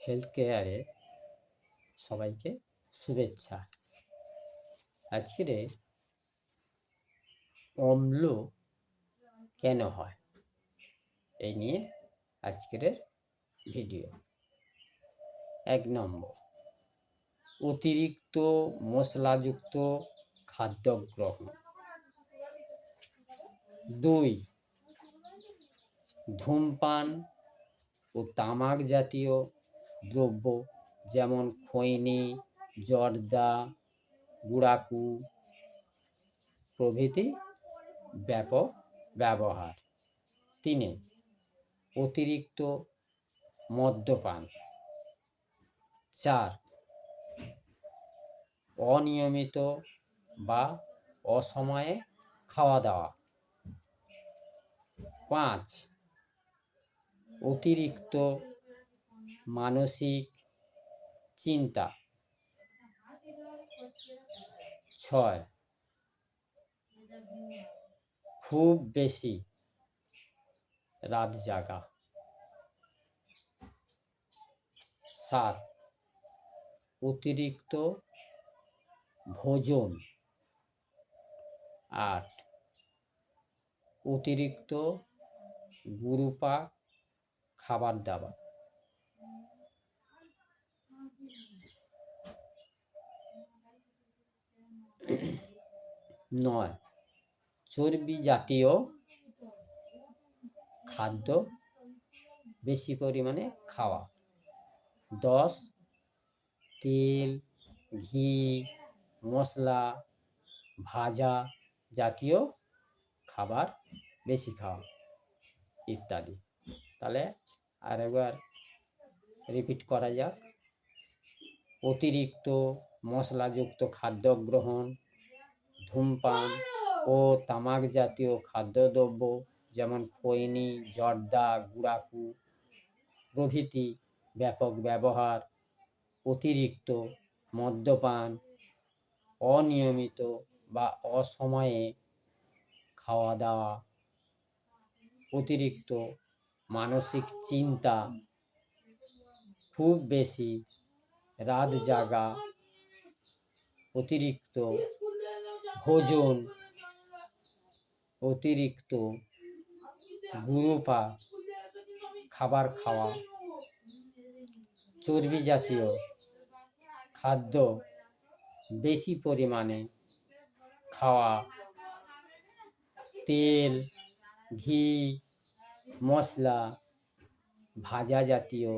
Health কেয়ারে সবাইকে শুভেচ্ছা। আজকের অম্ল কেন হয় এই নিয়ে আজকের ভিডিও। 1 নম্বর, অতিরিক্ত মশলাযুক্ত খাদ্য গ্রহণ। 2, ধূমপান ও তামাক জাতীয় দ্রব্য যেমন খৈনি, জর্দা, গুড়াকু প্রভৃতি ব্যাপক ব্যবহার। 3, অতিরিক্ত মদ্যপান। 4, অনিয়মিত বা অসময়ে খাওয়া দাওয়া। 5, অতিরিক্ত মানসিক চিন্তা। 6, খুব বেশি রাত জাগা। 7, অতিরিক্ত ভোজন। 8, অতিরিক্ত গুরুপাক খাবার দাবার। 9, চর্বি জাতীয় খাদ্য বেশি পরিমাণে খাওয়া। 10, তেল, ঘি, মশলা, ভাজা জাতীয় খাবার বেশি খাওয়া ইত্যাদি। তাহলে আরেকবার রিপিট করা যাক। অতিরিক্ত মশলাযুক্ত খাদ্য গ্রহণ, ধূমপান ও তামাক জাতীয় খাদ্যদ্রব্য যেমন খৈনি, জর্দা, গুড়াকু প্রভৃতি ব্যাপক ব্যবহার, অতিরিক্ত মদ্যপান, অনিয়মিত বা অসময়ে খাওয়া দাওয়া, অতিরিক্ত মানসিক চিন্তা, খুব বেশি রাত জাগা, অতিরিক্ত ভোজন, অতিরিক্ত গুরুপাক খাবার খাওয়া, চর্বি জাতীয় খাদ্য বেশি পরিমাণে খাওয়া, তেল, ঘি, মশলা, ভাজা জাতীয়